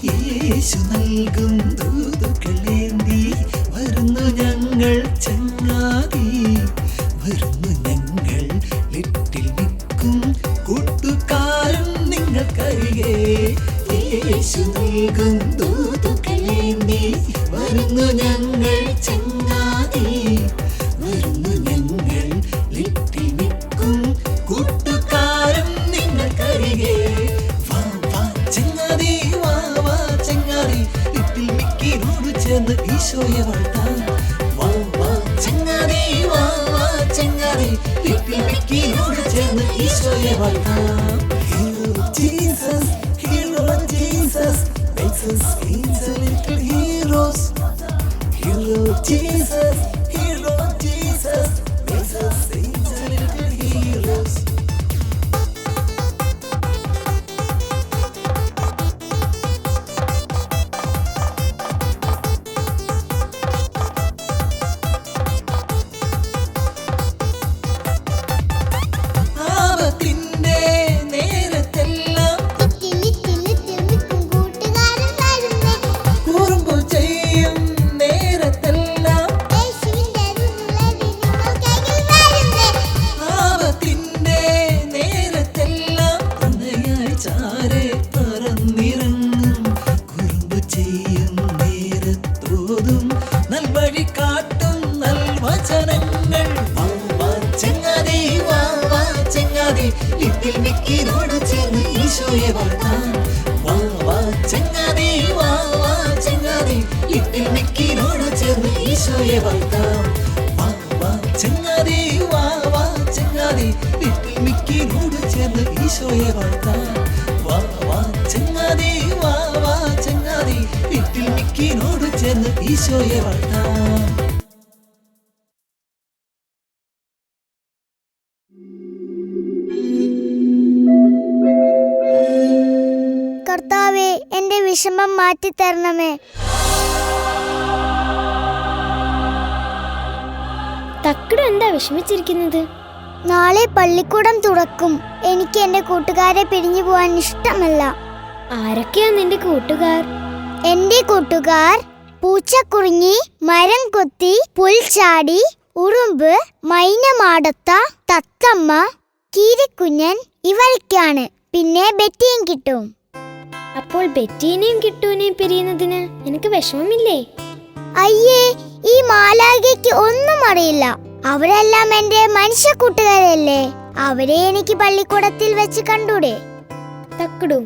യേശു നൽകും ദൂതുകളേന്തി വരുന്നു ഞങ്ങൾ ചങ്ങാതി, വരുന്നു ഞങ്ങൾ ലിറ്റിൽ നിൽക്കും കൂട്ടുകാരൻ നിങ്ങൾക്കരികെ. യേശു നൽകും ദൂതുകളേന്തി വരുന്നു ഞങ്ങൾ ചങ്ങാതി, വരുന്നു ഞങ്ങൾ ലിറ്റിൽ നിൽക്കും കൂട്ടുകാരൻ നിങ്ങൾക്കരികെ. ഈശോയെ വാഴ്ത്താം, വാ വാ ചങ്ങാതി, വാ വാ ചങ്ങാതി, ലിറ്റിൽ മിക്കിയോട് ചേർന്ന് ഈശോയെ വാഴ്ത്താം. Hero Jesus, Hero Jesus makes us into little heroes. Hero Jesus, Hero Jesus makes us into little heroes. Little മിക്കിയോട് ചേർന്ന് ഈശോയെ വാഴ്ത്താം, വാ വാ ചങ്ങാതി, വാ വാ ചങ്ങാതി, ലിറ്റിൽ മിക്കിയോട് ചേർന്ന് ഈശോയെ വാഴ്ത്താം, വാ വാ ചങ്ങാതി, വാ വാ ചങ്ങാതി, ലിറ്റിൽ മിക്കിയോട് ചേർന്ന് ഈശോയെ വാഴ്ത്താം, വാ വാ ചങ്ങാതി, വാ വാ ചങ്ങാതി, ലിറ്റിൽ മിക്കിയോട് ചേർന്ന് ഈശോയെ വാഴ്ത്താം. കർത്താവേ, എന്റെ വിഷമം മാറ്റിത്തരണമേ. തക്കടു എന്താ വിഷമിച്ചിരിക്കുന്നത്? നാളെ പള്ളിക്കൂടം തുറക്കും. എനിക്ക് എന്റെ കൂട്ടുകാരെ പിരിഞ്ഞു പോവാൻ ഇഷ്ടമല്ല. ആരൊക്കെയാ നിന്റെ കൂട്ടുകാർ? എന്റെ കൂട്ടുകാർ പൂച്ചക്കുറുങ്ങി, മരം കൊത്തി, പുൽച്ചാടി, ഉറുമ്പ്, മൈനമാടത്ത, തത്തമ്മ, കീരിക്കുഞ്ഞൻ ഇവരൊക്കെയാണ്. പിന്നെ ബെറ്റിയും കിട്ടും. അപ്പോൾ ബെറ്റീനെയും കിട്ടൂനെയും പിരിയുന്നതിന് എനിക്ക് വിഷമമില്ലേ? അയ്യേ, ഈ മാലാഖയ്ക്ക് ഒന്നും അറിയില്ല. അവരെല്ലാം എന്റെ മനുഷ്യ കൂട്ടുകാരല്ലേ. അവരെ എനിക്ക് പള്ളിക്കൂടത്തിൽ വെച്ച് കണ്ടൂടെ? തക്കടു,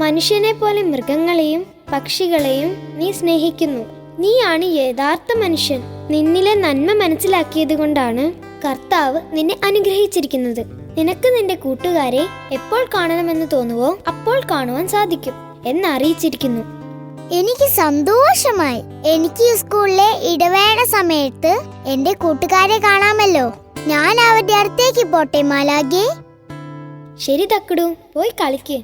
മനുഷ്യനെ പോലെ മൃഗങ്ങളെയും പക്ഷികളെയും നീ സ്നേഹിക്കുന്നു. നീയാണ് യഥാർത്ഥ മനുഷ്യൻ. നിന്നിലെ നന്മ മനസ്സിലാക്കിയത് കൊണ്ടാണ് കർത്താവ് നിന്നെ അനുഗ്രഹിച്ചിരിക്കുന്നത്. നിനക്ക് നിന്റെ കൂട്ടുകാരെ എപ്പോൾ കാണണമെന്ന് തോന്നുവോ അപ്പോൾ കാണുവാൻ സാധിക്കും എന്നറിയിച്ചിരിക്കുന്നു. എനിക്ക് സന്തോഷമായി. എനിക്ക് ഈ സ്കൂളിലെ ഇടവേള സമയത്ത് എന്റെ കൂട്ടുകാരെ കാണാമല്ലോ. ഞാൻ അവരുടെ അടുത്തേക്ക് പോട്ടെ മാലാഖേ? ശരി തക്കടു, പോയി കളിക്ക്.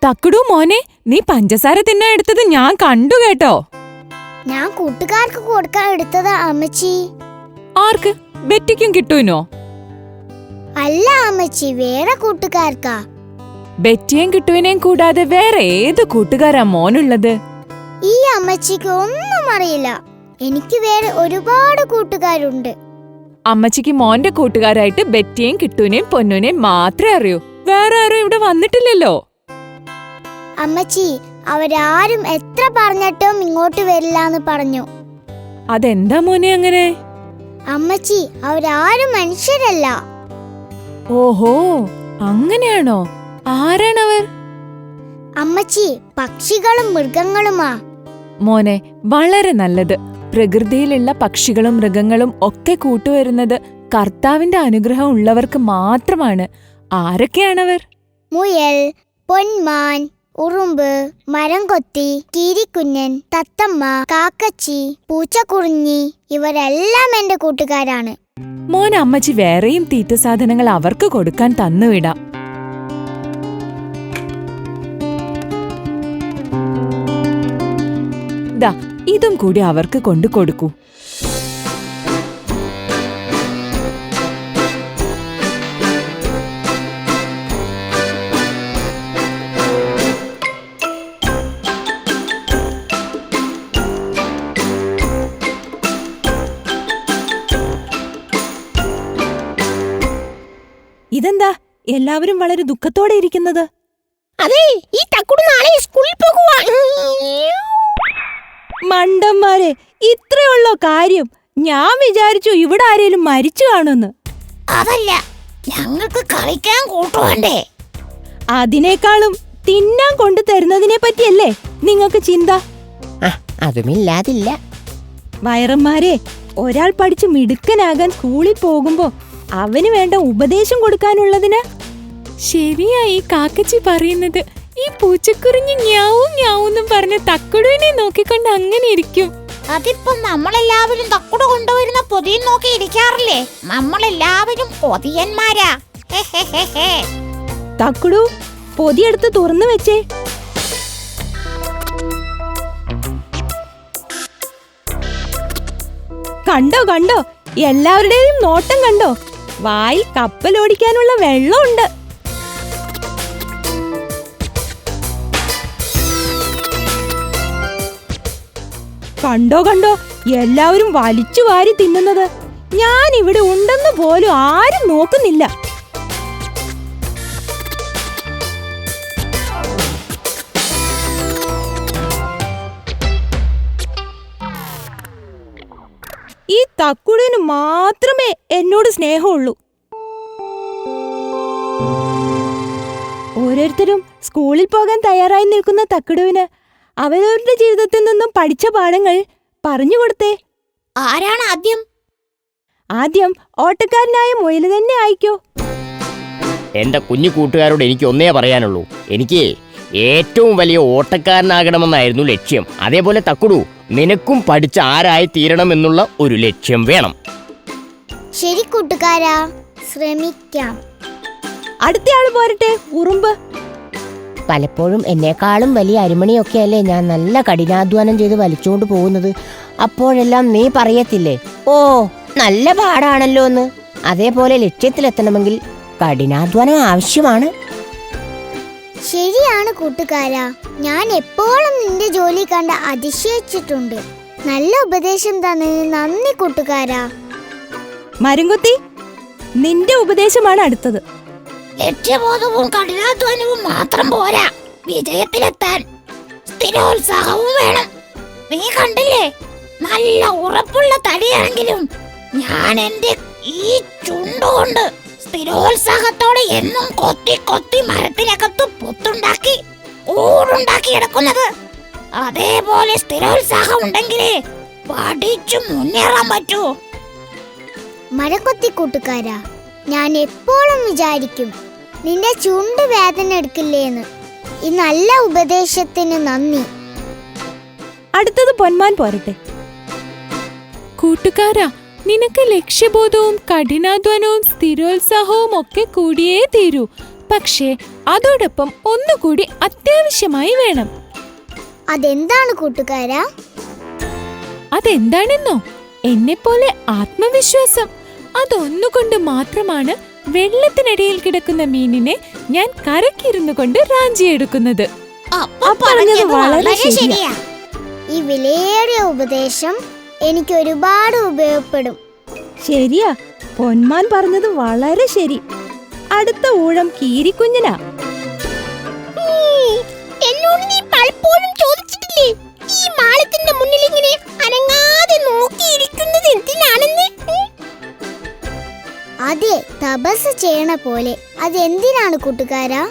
തക്കടു മോനെ, നീ പഞ്ചസാര തിന്നാൻ എടുത്തത് ഞാൻ കണ്ടു കേട്ടോ. ഞാൻ കൂട്ടുകാർക്ക് കൊടുക്കാൻ എടുത്തതാ അമ്മച്ചി. ആർക്ക്? ബെറ്റിക്കും കിട്ടൂനോ? അല്ല അമ്മച്ചി, വേറെ കൂട്ടുകാർക്കാ. ബെറ്റിയും കിട്ടുവിനെയും കൂടാതെ വേറെ ഏത് കൂട്ടുകാരാ മോനുള്ളത്? ഈ അമ്മച്ചിക്ക് ഒന്നും അറിയില്ല. എനിക്ക് വേറെ ഒരുപാട് കൂട്ടുകാരുണ്ട്. അമ്മച്ചിക്ക് മോന്റെ കൂട്ടുകാരായിട്ട് ബെറ്റിയും കിട്ടൂനെയും പൊന്നൂനെയും മാത്രമേ അറിയൂ. വേറെ ആരും ഇവിടെ വന്നിട്ടില്ലല്ലോ. അമ്മച്ചി, അവരാരും എത്ര പറഞ്ഞിട്ടും ഇങ്ങോട്ട് വരില്ലാന്ന് പറഞ്ഞു. അതെന്താ മോനെ അങ്ങനെ? അമ്മച്ചി, അവരാരും മനുഷ്യരല്ല. ഓഹോ, അങ്ങനെയാണോ? ആരാണവർ? അമ്മച്ചി, പക്ഷികളും മൃഗങ്ങളുമാ. മോനെ, വളരെ നല്ലത്. പ്രകൃതിയിലുള്ള പക്ഷികളും മൃഗങ്ങളും ഒക്കെ കൂട്ടുവരുന്നത് കർത്താവിന്റെ അനുഗ്രഹം ഉള്ളവർക്ക് മാത്രമാണ്. ആരൊക്കെയാണവർ? മുയൽ, പൊന്മാൻ, ഉറുമ്പ്, മരംകൊത്തി, കീരിക്കുഞ്ഞൻ, തത്തമ്മ, കാക്കച്ചി, പൂച്ചക്കുറിഞ്ഞി, ഇവരെല്ലാം എന്റെ കൂട്ടുകാരാണ്. മോൻ, അമ്മച്ചി വേറെയും തീറ്റ സാധനങ്ങൾ അവർക്ക് കൊടുക്കാൻ തന്നുവിടാം. ദാ, ഇതും കൂടി അവർക്ക് കൊണ്ടു കൊടുക്കൂ. ഇതെന്താ എല്ലാവരും വളരെ ദുഃഖത്തോടെ ഇരിക്കുന്നത്? അതെ, ഈ തക്കുടു നാളെ സ്കൂളിൽ പോകുവാ. മണ്ടന്മാരെ, ഇത്രയുള്ളോ കാര്യം? ഞാൻ വിചാരിച്ചു ഇവിടെ ആരേലും മരിച്ചു കാണുമെന്ന്. അതല്ല, ഞങ്ങൾക്ക് കളിക്കാൻ കൂട്ടുവേണ്ടേ? അതിനേക്കാളും തിന്നാൻ കൊണ്ടു തരുന്നതിനെ പറ്റിയല്ലേ നിങ്ങൾക്ക് ചിന്ത? അതുമില്ലാതില്ല. വയറന്മാരെ, ഒരാൾ പഠിച്ച് മിടുക്കനാകാൻ സ്കൂളിൽ പോകുമ്പോ അവന് വേണ്ട ഉപദേശം കൊടുക്കാനുള്ളതിന്. ശരിയായി കാക്കച്ചി പറയുന്നത്. ഈ പൂച്ചക്കുറിഞ്ഞ് ഞാവും ഞാവൂന്നും പറഞ്ഞ തക്കുടുവിനെ നോക്കിക്കൊണ്ട് അങ്ങനെ ഇരിക്കും. അതിപ്പം നമ്മളെല്ലാവരും തക്കുടു കൊണ്ടുവരുന്ന പൊതിയൻ നോക്കി ഇരിക്കാറില്ലേ? നമ്മളെല്ലാവരും പൊതിയന്മാരാ. തക്കുടു, പൊതിയെടുത്ത് തുറന്നു വെച്ചേ. കണ്ടോ കണ്ടോ, എല്ലാവരുടെയും നോട്ടം കണ്ടോ? വായിൽ കപ്പലോടിക്കാനുള്ള വെള്ളമുണ്ട്. കണ്ടോ കണ്ടോ, എല്ലാവരും വലിച്ചു വാരി തിന്നുന്നത്. ഞാൻ ഇവിടെ ഉണ്ടെന്ന് പോലും ആരും നോക്കുന്നില്ല. ഈ തക്കുടിന് മാത്രമേ എന്നോട് സ്നേഹമുള്ളൂ. ഓരോരുത്തരും സ്കൂളിൽ പോകാൻ തയ്യാറായി നിൽക്കുന്ന തക്കുടുവിന് അവരവരുടെ ജീവിതത്തിൽ നിന്നും പഠിച്ച പാഠങ്ങൾ പറഞ്ഞുകൊടുത്തേ. ആരാണ് ആദ്യം? ആദ്യം ഓട്ടക്കാരനായ മുയൽ തന്നെ ആയിക്കോ. എന്റെ കുഞ്ഞു കൂട്ടുകാരോട് എനിക്ക് ഒന്നേ പറയാനുള്ളൂ. എനിക്ക് ഏറ്റവും വലിയ ഓട്ടക്കാരനാകണമെന്നായിരുന്നു ലക്ഷ്യം. അതേപോലെ തക്കുടു, നിനക്കും പഠിച്ച ആരായി തീരണമെന്നുള്ള ഒരു ലക്ഷ്യം വേണം. ശരി കൂട്ടുകാരാ, ശ്രമിക്കാം. അടുത്തയാള് പോരട്ടെ, ഉറുമ്പ്. പലപ്പോഴും എന്നെക്കാളും വലിയ അരിമണിയൊക്കെയല്ലേ ഞാൻ നല്ല കഠിനാധ്വാനം ചെയ്ത് വലിച്ചുകൊണ്ട് പോകുന്നത്. അപ്പോഴെല്ലാം നീ പറയത്തില്ലേ, ഓ നല്ല പാടാണല്ലോ എന്ന്. അതേപോലെ ലക്ഷ്യത്തിലെത്തണമെങ്കിൽ കഠിനാധ്വാനം ആവശ്യമാണ്. ശരിയാണ് കൂട്ടുകാരാ, ഞാൻ എപ്പോഴും നിന്റെ ജോലി കണ്ട് അതിശയിച്ചിട്ടുണ്ട്. നല്ല ഉപദേശം തന്നതിന് നന്ദി കൂട്ടുകാരാ. മരംകൊത്തി, നിന്റെ ഉപദേശമാണ് അടുത്തത്. ലക്ഷ്യബോധവും കഠിനാധ്വാനവും മാത്രം പോരാ, വിജയത്തിലെത്താൻ സ്ഥിരോത്സാഹവും വേണം. നീ കണ്ടില്ലേ, നല്ല ഉറപ്പുള്ള തടിയാണെങ്കിലും ഞാൻ എന്റെ ഈ ചുണ്ടുകൊണ്ട് സ്ഥിരോത്സാഹത്തോടെ എന്നും കൊത്തി കൊത്തി മരത്തിനകത്ത് പുത്തുണ്ടാക്കി ഊടുണ്ടാക്കി എടുക്കുന്നത്. അതേപോലെ സ്ഥിരോത്സാഹം ഉണ്ടെങ്കിലേ പഠിച്ചു മുന്നേറാൻ പറ്റൂ. മരക്കൊത്തി കൂട്ടുകാരാ, ഞാൻ എപ്പോഴും വിചാരിക്കും നിന്റെ ചുണ്ട് വേദന എടുക്കില്ലേന്ന്. ഈ നല്ല ഉപദേശത്തിന് നന്ദി. അടുത്തത് പൊന്മാൻ പോരട്ടെ. കൂട്ടുകാരാ, നിനക്ക് ലക്ഷ്യബോധവും കഠിനാധ്വാനവും സ്ഥിരോത്സാഹവും ഒക്കെ കൂടിയേ തീരൂ. പക്ഷേ അതോടൊപ്പം ഒന്നുകൂടി അത്യാവശ്യമായി വേണം. അതെന്താണ് കൂട്ടുകാരാ? അതെന്താണെന്നോ? എന്നെപ്പോലെ ആത്മവിശ്വാസം. അതൊന്നുകൊണ്ട് മാത്രമാണ് വെള്ളത്തിനടിയിൽ കിടക്കുന്ന മീനിനെ ഞാൻ കരക്കിരുന്നു കൊണ്ട് റാഞ്ചിയെടുക്കുന്നത്. പറഞ്ഞത് വളരെ ശരിയാ. ഈ വിലയേറിയ ഉപദേശം എനിക്ക് ഒരുപാട് ഉപയോഗപ്പെടും. ശരിയാ, പൊന്മാൻ പറഞ്ഞത് വളരെ ശരി. അടുത്ത ഊഴം കീരിക്കുഞ്ഞിനാ. എന്നോട് നീ പലപ്പോഴും ചോദിച്ചിട്ടില്ലേ, ഈ മാളത്തിന്റെ മുന്നിൽ ഇങ്ങനെ അനങ്ങാതെ നോക്കിയിരിക്കുന്നത് എന്തിനാണെന്ന്? അതെ, തപസ് ചെയ്യണ പോലെ. അതെന്തിനാണ് കൂട്ടുകാരാ?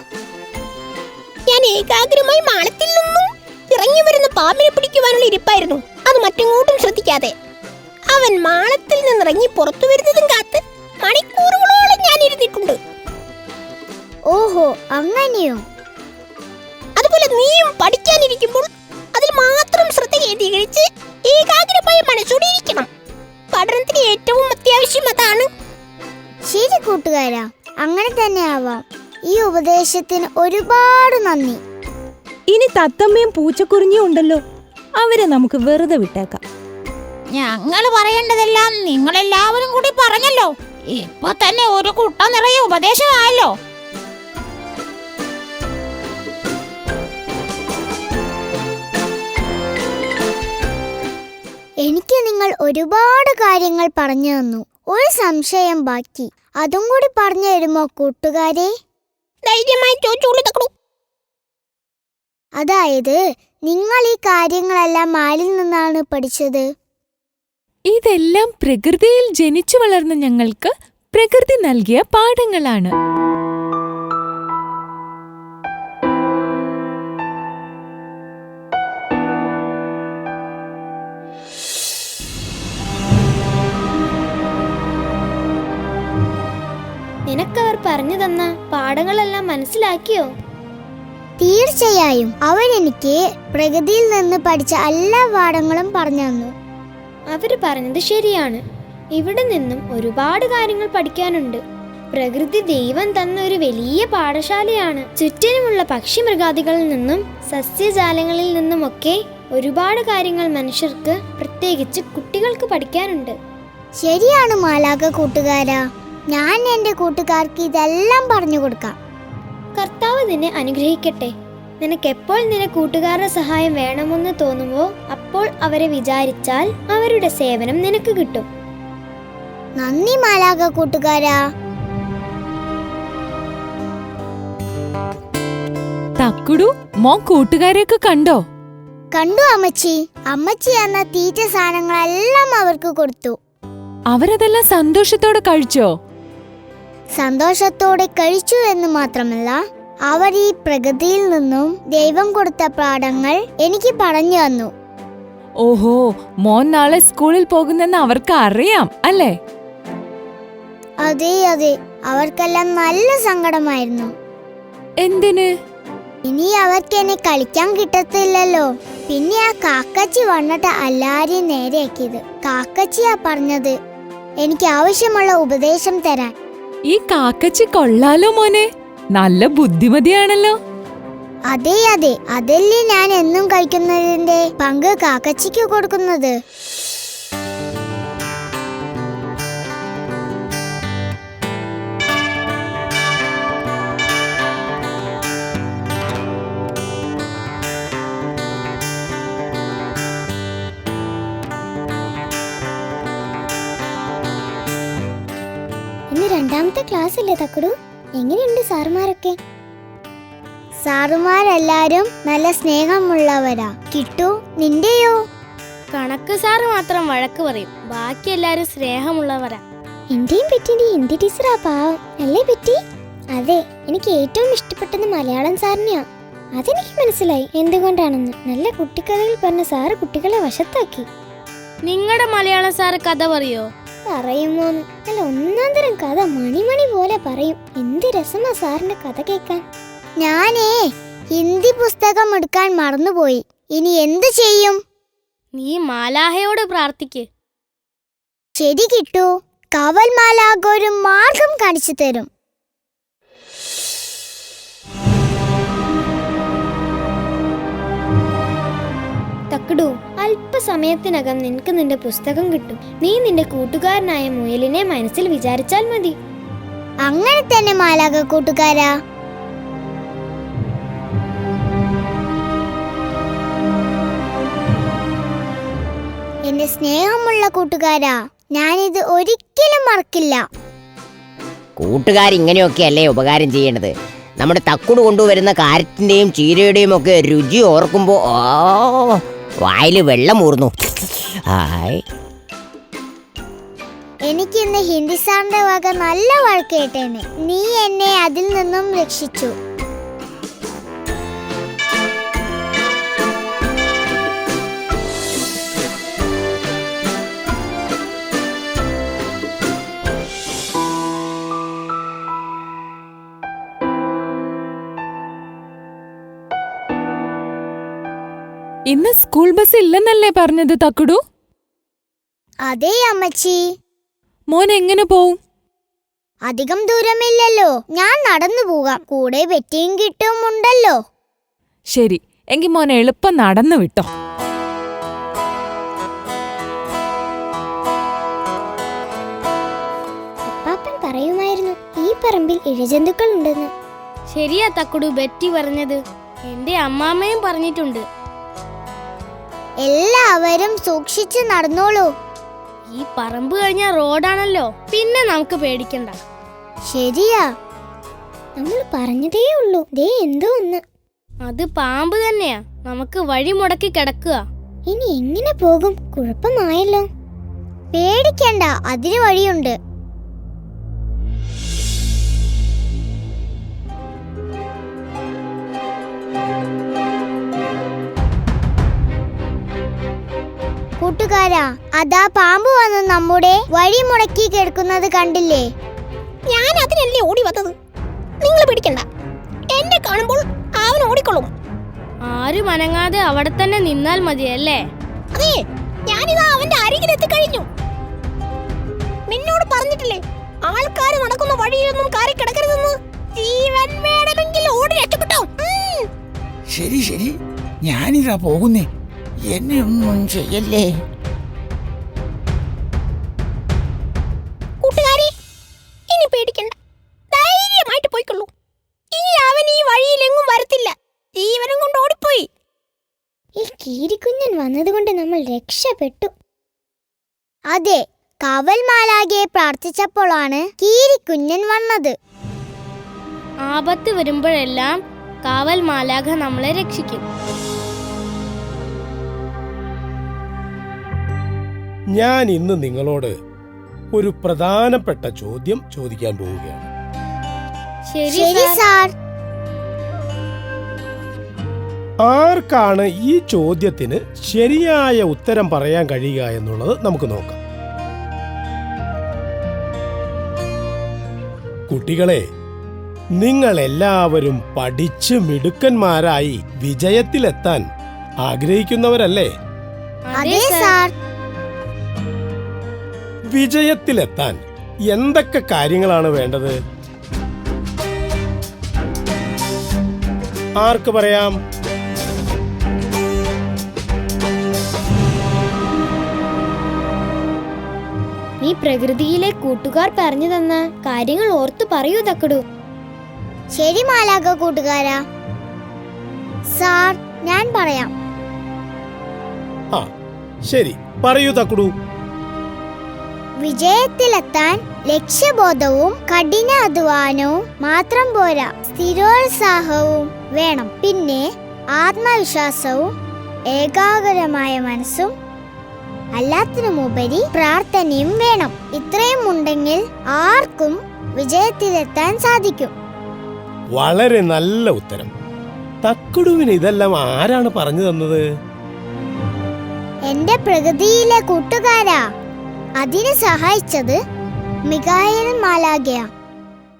ഞാൻ ഏകാഗ്രമായി മാളത്തിൽ നിന്നും ഇറങ്ങി വരുന്ന പാമ്പിനെ പിടിക്കുവാനുള്ള ഇരിപ്പായിരുന്നു. അത് മറ്റെങ്ങോട്ടും ശ്രദ്ധിക്കാതെ അവൻ മാളത്തിൽ നിന്നിറങ്ങി പുറത്തു വരുന്നതും കാത്ത് മണിക്കൂറുകളോളം ഞാൻ ഇരുന്നിട്ടുണ്ട്. ഓഹോ, അങ്ങനെയോ? അതുപോലെ നീയും പഠിക്കാനിരിക്കുമ്പോൾ അതിൽ മാത്രം ശ്രദ്ധ കേന്ദ്രീകരിച്ച് ഏകാഗ്രമായ മനസ്സോടെ ഇരിക്കണം. പഠനത്തിന് ഏറ്റവും അത്യാവശ്യം അതാണ്. ശരി കൂട്ടുകാരാ, അങ്ങനെ തന്നെ ആവാം. ഈ ഉപദേശത്തിന് ഒരുപാട് നന്ദി. ഇനി തത്തമ്മയും പൂച്ചക്കുറിഞ്ഞിയും ഉണ്ടല്ലോ, അവരെ നമുക്ക് വെറുതെ വിട്ടേക്കാം. ഞങ്ങൾ പറയേണ്ടതെല്ലാം നിങ്ങളെല്ലാവരും കൂടി പറഞ്ഞല്ലോ. ഇപ്പൊ തന്നെ ഒരു കുട്ട നിറയെ ഉപദേശമായല്ലോ. എനിക്ക് നിങ്ങൾ ഒരുപാട് കാര്യങ്ങൾ പറഞ്ഞു തന്നു. ഒരു സംശയം ബാക്കി, അതും കൂടി പറഞ്ഞു തരുമോ കൂട്ടുകാരെ? ധൈര്യമായി ചോദിച്ചോളൂ തക്കടു. അതായത്, നിങ്ങൾ ഈ കാര്യങ്ങളെല്ലാം ആരിൽ നിന്നാണ് പഠിച്ചത്? ഇതെല്ലാം പ്രകൃതിയിൽ ജനിച്ചു വളർന്ന ഞങ്ങൾക്ക് പ്രകൃതി നൽകിയ പാഠങ്ങളാണ്. നിനക്കവർ പറഞ്ഞു തന്ന പാഠങ്ങളെല്ലാം മനസ്സിലാക്കിയോ? തീർച്ചയായും. അവരെനിക്ക് പ്രകൃതിയിൽ നിന്ന് പഠിച്ച എല്ലാ പാഠങ്ങളും പറഞ്ഞു തന്നു. അവര് പറഞ്ഞത് ശരിയാണ്. ഇവിടെ നിന്നും ഒരുപാട് കാര്യങ്ങൾ പഠിക്കാനുണ്ട്. പ്രകൃതി ദൈവം തന്ന ഒരു വലിയ പാഠശാലയാണ്. ചുറ്റിനുമുള്ള പക്ഷിമൃഗാദികളിൽ നിന്നും സസ്യജാലങ്ങളിൽ നിന്നുമൊക്കെ ഒരുപാട് കാര്യങ്ങൾ മനുഷ്യർക്ക്, പ്രത്യേകിച്ച് കുട്ടികൾക്ക് പഠിക്കാനുണ്ട്. ശരിയാണ് മാലാക കൂട്ടുകാരാ. ഞാൻ എൻ്റെ കൂട്ടുകാർക്ക് ഇതെല്ലാം പറഞ്ഞു കൊടുക്കാം. കർത്താവ് നിന്നെ അനുഗ്രഹിക്കട്ടെ. നിനക്കെപ്പോൾ നിന്റെ കൂട്ടുകാരുടെ സഹായം വേണമെന്ന് തോന്നുമോ അപ്പോൾ അവരെ വിചാരിച്ചാൽ അവരുടെ സേവനം നിനക്ക് കിട്ടും. നന്ദി മാലാക കൂട്ടുകാരാ. തക്കുടു, മോൻ കൂട്ടുകാരെയൊക്കെ കണ്ടോ? കണ്ടു അമ്മച്ചി. അമ്മച്ചി എന്ന തീറ്റ സാധനങ്ങളെല്ലാം അവർക്ക് കൊടുത്തു. അവരതെല്ലാം സന്തോഷത്തോടെ കഴിച്ചോ? സന്തോഷത്തോടെ കഴിച്ചു എന്ന് മാത്രമല്ല, അവർ ഈ പ്രകൃതിയിൽ നിന്നും ദൈവം കൊടുത്ത പാഠങ്ങൾ എനിക്ക് പറഞ്ഞു തന്നു. ഓഹോ, മോൻ നാളെ സ്കൂളിൽ പോകുന്നെന്ന് അവർക്ക് അറിയാം അല്ലേ? അതെ അതെ, അവർക്കെല്ലാം നല്ല സങ്കടമായിരുന്നു. എന്തിന്? ഇനി അവർക്ക് എന്നെ കളിക്കാൻ കിട്ടത്തില്ലല്ലോ. പിന്നെ ആ കാക്കച്ചി വന്നിട്ട് എല്ലാരെയും നേരെയാക്കിയത്. കാക്കച്ചിയാ പറഞ്ഞത് എനിക്ക് ആവശ്യമുള്ള ഉപദേശം തരാൻ. ഈ കാക്കച്ചി കൊള്ളാലോ മോനെ, നല്ല ബുദ്ധിമതിയാണല്ലോ. അതെ അതെ, അതല്ലേ ഞാൻ എന്നും കഴിക്കുന്നതിന്റെ പങ്ക് കാക്കച്ചിക്ക് കൊടുക്കുന്നത്. ഇന്ന് രണ്ടാമത്തെ ക്ലാസ് അല്ലേ തക്കടു? എങ്ങനെയുണ്ട് സാറുമാരൊക്കെ? സാറുമാരെല്ലാരും നല്ല സ്നേഹമുള്ളവരാ. കിട്ടു, നിന്റെയോ? കണക്ക് സാറ് മാത്രം വഴക്ക് പറയും, ബാക്കി എല്ലാരും സ്നേഹമുള്ളവരാ. എന്റെയും പെറ്റിന്റെ ഹിന്ദി ടീച്ചറാ പാവം അല്ലേ പെറ്റി? അതെ, എനിക്ക് ഏറ്റവും ഇഷ്ടപ്പെട്ടത് മലയാളം സാറിനെയാ. അതെനിക്ക് മനസ്സിലായി എന്തുകൊണ്ടാണെന്ന്. നല്ല കുട്ടിക്കഥകൾ പറഞ്ഞ സാറ് കുട്ടികളെ വശത്താക്കി. നിങ്ങളുടെ മലയാളം സാറ് കഥ പറയോ? പറയുമോ? നല്ല ഒന്നാം തരം കഥ മണിമണി പോലെ പറയും. എന്ത് രസമാ സാറിന്റെ കഥ കേൾക്കാൻ. ഞാനേ ഹിന്ദി പുസ്തകം എടുക്കാൻ മറന്നുപോയി. ഇനി എന്ത് ചെയ്യും? നീ മാലാഹയോട് പ്രാർത്ഥിക്ക്. ശരി കിട്ടു, കവൽ മാലാഖ ഒരു മാർഗം കാണിച്ചു തരും. തക്കടു, അല്പസമയത്തിനകം നിനക്ക് നിന്റെ പുസ്തകം കിട്ടും. നീ നിന്റെ കൂട്ടുകാരനായ മുയലിനെ മനസ്സിൽ വിചാരിച്ചാൽ മതി. അങ്ങനെ തന്നെ മാലാഖ കൂട്ടുകാരാ. എന്റെ സ്നേഹമുള്ള കൂട്ടുകാരാ, ഞാനിത് ഒരിക്കലും മറക്കില്ല. കൂട്ടുകാരിങ്ങനെയൊക്കെയല്ലേ ഉപകാരം ചെയ്യേണ്ടത്. നമ്മുടെ തക്കുട് കൊണ്ടുവരുന്ന കാരറ്റിന്റെയും ചീരയുടെയും ഒക്കെ രുചി ഓർക്കുമ്പോ വായില് വെള്ളം ഊർന്നു. എനിക്ക് ഇന്ന് ഹിന്ദി സാറിന്റെ വക നല്ല വഴക്ക് കേട്ടേനെ. നീ എന്നെ അതിൽ നിന്നും രക്ഷിച്ചു. ഇന്ന് സ്കൂൾ ബസ് ഇല്ലെന്നല്ലേ പറഞ്ഞത് തക്കുടു? അതേ അമ്മച്ചി. മോൻ എങ്ങനെ പോവും? അധികം ദൂരമില്ലല്ലോ, ഞാൻ നടന്നു പോകാം. കൂടെ വെറ്റിയും കിട്ടുമുണ്ടല്ലോ. ശരി, എങ്കിൽ മോൻ എളുപ്പം നടന്നു വിട്ടോ. അപ്പാപ്പൻ പറയുമായിരുന്നു ഈ പറമ്പിൽ ഇഴജന്തുക്കൾ ഉണ്ടെന്ന്. ശരിയാ തക്കുടു ബെറ്റി പറഞ്ഞത്. എന്റെ അമ്മാമ്മയും പറഞ്ഞിട്ടുണ്ട്. എല്ലാവരും സൂക്ഷിച്ച് നടന്നോളൂ. ഈ പറമ്പ് കഴിഞ്ഞ റോഡാണല്ലോ, പിന്നെ നമുക്ക് പേടിക്കണ്ട. ശരിയാ, നമ്മൾ പറഞ്ഞതേ ഉള്ളൂ. ദേ എന്തോ ഒന്ന്. അത് പാമ്പ് തന്നെയാ. നമുക്ക് വഴി മുടക്കി കിടക്കുക. ഇനി എങ്ങനെ പോകും? കുഴപ്പമായല്ലോ. പേടിക്കണ്ട, അതിന് വഴിയുണ്ട്. കൂട്ടുകാരാ, അതാ പാമ്പ് വന്ന് നമ്മുടെ വഴി മുടക്കി കിടക്കുന്നത് കണ്ടില്ലേ? ഞാൻ അതിനല്ലേ ഓടി വന്നത്. നിങ്ങൾ പേടിക്കണ്ട, എന്നെ കാണുമ്പോൾ അവൻ ഓടിക്കൊള്ളും. ആരും അനങ്ങാതെ അവിടെ തന്നെ നിന്നാൽ മതിയല്ലേ? അതെ, ഞാനിതാ അവന്റെ അരികിലെത്തി കഴിഞ്ഞു. നിന്നോട് പറഞ്ഞിട്ടില്ലേ ആൾക്കാർ നടക്കുന്ന വഴിയിലൊന്നും കാറി കിടക്കരുതെന്ന്? ജീവൻ വേണമെങ്കിൽ ഓടി രക്ഷപ്പെട്ടോ. ശരി ശരി, ഞാനിതാ പോകുന്നേ. എന്നെ ഒന്നും ചെയ്യല്ലേ. കൂട്ടുകാരെ, ഇനി പേടിക്കണ്ട, ധൈര്യമായിട്ട് പോയിക്കൊള്ളൂ. ഇനി അവൻ ഈ വഴിയിലെങ്ങും വരത്തില്ല. ജീവനും കൊണ്ട് ഓടിപ്പോയി. ഈ കീരിക്കുഞ്ഞൻ വന്നതുകൊണ്ട് നമ്മൾ രക്ഷപ്പെട്ടു. അതെ, കാവൽ മാലാഖയെ പ്രാർത്ഥിച്ചപ്പോഴാണ് കീരിക്കുഞ്ഞൻ വന്നത്. ആപത്ത് വരുമ്പോഴെല്ലാം കാവൽ മാലാഖ നമ്മളെ രക്ഷിക്കും. ഞാൻ ഇന്ന് നിങ്ങളോട് ഒരു പ്രധാനപ്പെട്ട ചോദ്യം ചോദിക്കാൻ പോവുകയാണ്. ശരി സാർ. ആർക്കാണ് ഈ ചോദ്യത്തിന് ശരിയായ ഉത്തരം പറയാൻ കഴിയുക എന്നുള്ളത് നമുക്ക് നോക്കാം. കുട്ടികളെ, നിങ്ങൾ എല്ലാവരും പഠിച്ച് മിടുക്കന്മാരായി വിജയത്തിലെത്താൻ ആഗ്രഹിക്കുന്നവരല്ലേ? അതെ സാർ. വിജയത്തിലെത്താൻ എന്തൊക്കെ കാര്യങ്ങളാണ് വേണ്ടത്? ആർക്ക് പറയാം? നീ പ്രകൃതിയിലെ കൂട്ടുകാർ പറഞ്ഞു തന്ന കാര്യങ്ങൾ ഓർത്തു പറയൂ തക്കുടു. ശരി മാലാഖ കൂട്ടുകാരാ. സാർ, ഞാൻ പറയാം. ആ ശരി, പറയൂ തക്കുടു. വിജയത്തിലെത്താൻ ലക്ഷ്യബോധവും കഠിന അധ്വാനവും മാത്രം പോരാ, സ്ഥിരോത്സാഹവും വേണം. പിന്നെ ആത്മവിശ്വാസവും ഏകാഗ്രമായ മനസ്സും എല്ലാത്തിനുമുപരി പ്രാർത്ഥനയും വേണം. ഇത്രയും ഉണ്ടെങ്കിൽ ആർക്കും വിജയത്തിലെത്താൻ സാധിക്കും. വളരെ നല്ല ഉത്തരം. തക്കുടുവിന് ഇതെല്ലാം ആരാണ് പറഞ്ഞു തന്നത്? എന്റെ പ്രകൃതിയിലെ കൂട്ടുകാരാ. അതിന് സഹായിച്ചത് മിഖായേൽ മാലാഖയാ.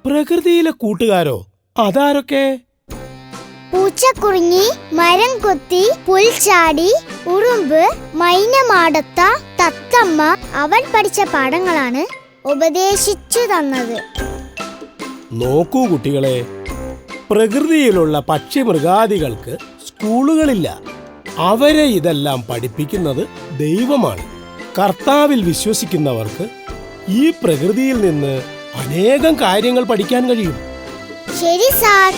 പ്രകൃതിയിലെ കൂട്ടുകാരോ? അതാരൊക്കെ? പൂച്ചക്കുറുങ്ങി, മരം കൊത്തി, പുൽച്ചാടി, ഉറുമ്പ്, മൈനമാടത്ത, തത്തമ്മ. അവൻ പഠിച്ച പാഠങ്ങളാണ് ഉപദേശിച്ചു തന്നത്. നോക്കൂ കുട്ടികളെ, പ്രകൃതിയിലുള്ള പക്ഷിമൃഗാദികൾക്ക് സ്കൂളുകളില്ല. അവരെ ഇതെല്ലാം പഠിപ്പിക്കുന്നത് ദൈവമാണ്. കർത്താവിൽ വിശ്വസിക്കുന്നവർക്ക് ഈ പ്രകൃതിയിൽ നിന്ന് അനേകം കാര്യങ്ങൾ പഠിക്കാൻ കഴിയും. ശരി സാർ.